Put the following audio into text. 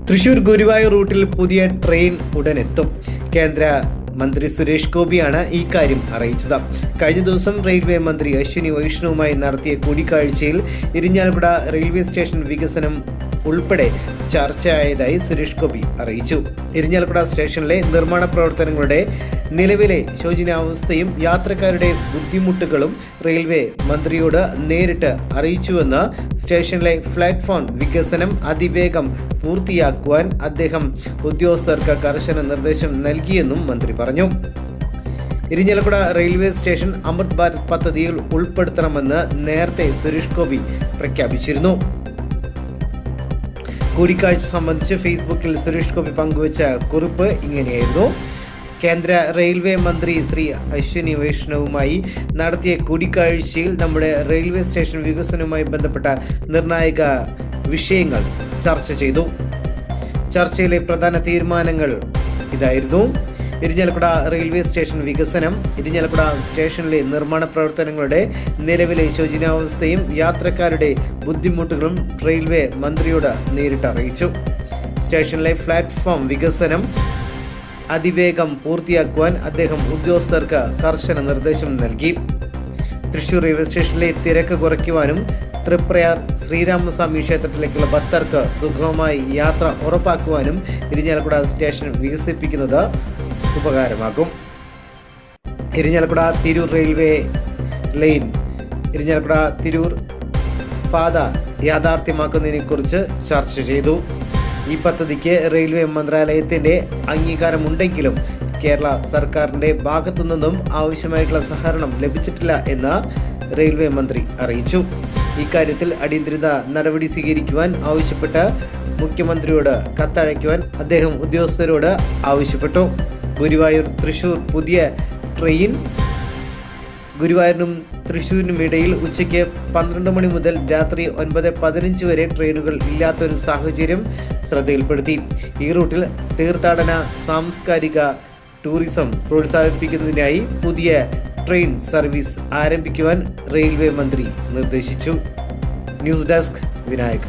തൃശൂർ ഗുരുവായൂർ റൂട്ടിൽ പുതിയ ട്രെയിൻ ഉടനെത്തും. കേന്ദ്ര മന്ത്രി സുരേഷ് ഗോപിയാണ് ഈ കാര്യം അറിയിച്ചത്. കഴിഞ്ഞ ദിവസം റെയിൽവേ മന്ത്രി അശ്വിനി വൈഷ്ണവുമായി നടത്തിയ കൂടിക്കാഴ്ചയിൽ ഇരിഞ്ഞാലക്കുട റെയിൽവേ സ്റ്റേഷൻ വികസനം ഉൾപ്പെടെ ചർച്ചയായതായി സുരേഷ് ഗോപി അറിയിച്ചു. ഇരിഞ്ഞാലക്കുട സ്റ്റേഷനിലെ നിർമ്മാണ പ്രവർത്തനങ്ങളുടെ നിലവിലെ ശോചനീയാവസ്ഥയും യാത്രക്കാരുടെ ബുദ്ധിമുട്ടുകളും റെയിൽവേ മന്ത്രിയോട് നേരിട്ട് അറിയിച്ചുവെന്ന്, സ്റ്റേഷനിലെ പ്ലാറ്റ്ഫോം വികസനം അതിവേഗം പൂർത്തിയാക്കുവാൻ അദ്ദേഹം ഉദ്യോഗസ്ഥർക്ക് കർശന നിർദ്ദേശം നൽകിയെന്നും മന്ത്രി പറഞ്ഞു. ഇരിഞ്ഞാലക്കുട റെയിൽവേ സ്റ്റേഷൻ അമൃത് ഭാരത് പദ്ധതിയിൽ ഉൾപ്പെടുത്തണമെന്ന് നേരത്തെ സുരേഷ് ഗോപി പ്രഖ്യാപിച്ചിരുന്നു. കൂടിക്കാഴ്ച സംബന്ധിച്ച് ഫേസ്ബുക്കിൽ സുരേഷ് ഗോപി പങ്കുവച്ച കുറിപ്പ് ഇങ്ങനെയായിരുന്നു: കേന്ദ്ര റെയിൽവേ മന്ത്രി ശ്രീ അശ്വിനി വൈഷ്ണവുമായി നടത്തിയ കൂടിക്കാഴ്ചയിൽ നമ്മുടെ റെയിൽവേ സ്റ്റേഷൻ വികസനവുമായി ബന്ധപ്പെട്ട നിർണായക വിഷയങ്ങൾ ചർച്ച ചെയ്തു. ചർച്ചയിലെ പ്രധാന തീരുമാനങ്ങൾ ഇതായിരുന്നു: ഇരിഞ്ഞാലക്കുട റെയിൽവേ സ്റ്റേഷൻ വികസനം, ഇരിഞ്ഞാലക്കുട സ്റ്റേഷനിലെ നിർമ്മാണ പ്രവർത്തനങ്ങളുടെ നിലവിലെ ശോചനീയാവസ്ഥയും യാത്രക്കാരുടെ ബുദ്ധിമുട്ടുകളും റെയിൽവേ മന്ത്രിയോട് നേരിട്ട് അറിയിച്ചു. സ്റ്റേഷനിലെ പ്ലാറ്റ്ഫോം വികസനം അതിവേഗം പൂർത്തിയാക്കുവാൻ അദ്ദേഹം ഉദ്യോഗസ്ഥർക്ക് കർശന നിർദ്ദേശം നൽകി. തൃശൂർ റെയിൽവേ സ്റ്റേഷനിലെ തിരക്ക് കുറയ്ക്കുവാനും തൃപ്രയാർ ശ്രീരാമസ്വാമി ക്ഷേത്രത്തിലേക്കുള്ള ഭക്തർക്ക് സുഗമമായി യാത്ര ഉറപ്പാക്കുവാനും ഇരിഞ്ഞാലക്കുട സ്റ്റേഷൻ വികസിപ്പിക്കുന്നത് ഉപകാരമാകും. ഇരിഞ്ഞാലക്കുട തിരൂർ റെയിൽവേ ലൈൻ ഇരിഞ്ഞാലക്കുട തിരൂർ പാത യാഥാർത്ഥ്യമാക്കുന്നതിനെക്കുറിച്ച് ചർച്ച ചെയ്തു. ഈ പദ്ധതിക്ക് റെയിൽവേ മന്ത്രാലയത്തിൻ്റെ അംഗീകാരമുണ്ടെങ്കിലും കേരള സർക്കാരിൻ്റെ ഭാഗത്തു നിന്നും ആവശ്യമായിട്ടുള്ള സഹകരണം ലഭിച്ചിട്ടില്ല എന്ന് റെയിൽവേ മന്ത്രി അറിയിച്ചു. ഇക്കാര്യത്തിൽ അടിയന്തര നടപടി സ്വീകരിക്കുവാൻ ആവശ്യപ്പെട്ട് മുഖ്യമന്ത്രിയോട് കത്തയക്കുവാൻ അദ്ദേഹം ഉദ്യോഗസ്ഥരോട് ആവശ്യപ്പെട്ടു. ഗുരുവായൂർ തൃശൂർ പുതിയ ട്രെയിൻ ഗുരുവായൂരിനും തൃശ്ശൂരിനും ഇടയിൽ ഉച്ചയ്ക്ക് 12 മണി മുതൽ രാത്രി 9:15 വരെ ട്രെയിനുകൾ ഇല്ലാത്തൊരു സാഹചര്യം ശ്രദ്ധയിൽപ്പെടുത്തി. ഈ റൂട്ടിൽ തീർത്ഥാടന സാംസ്കാരിക ടൂറിസം പ്രോത്സാഹിപ്പിക്കുന്നതിനായി പുതിയ ട്രെയിൻ സർവീസ് ആരംഭിക്കുവാൻ റെയിൽവേ മന്ത്രി നിർദ്ദേശിച്ചു. News desk Vinayak.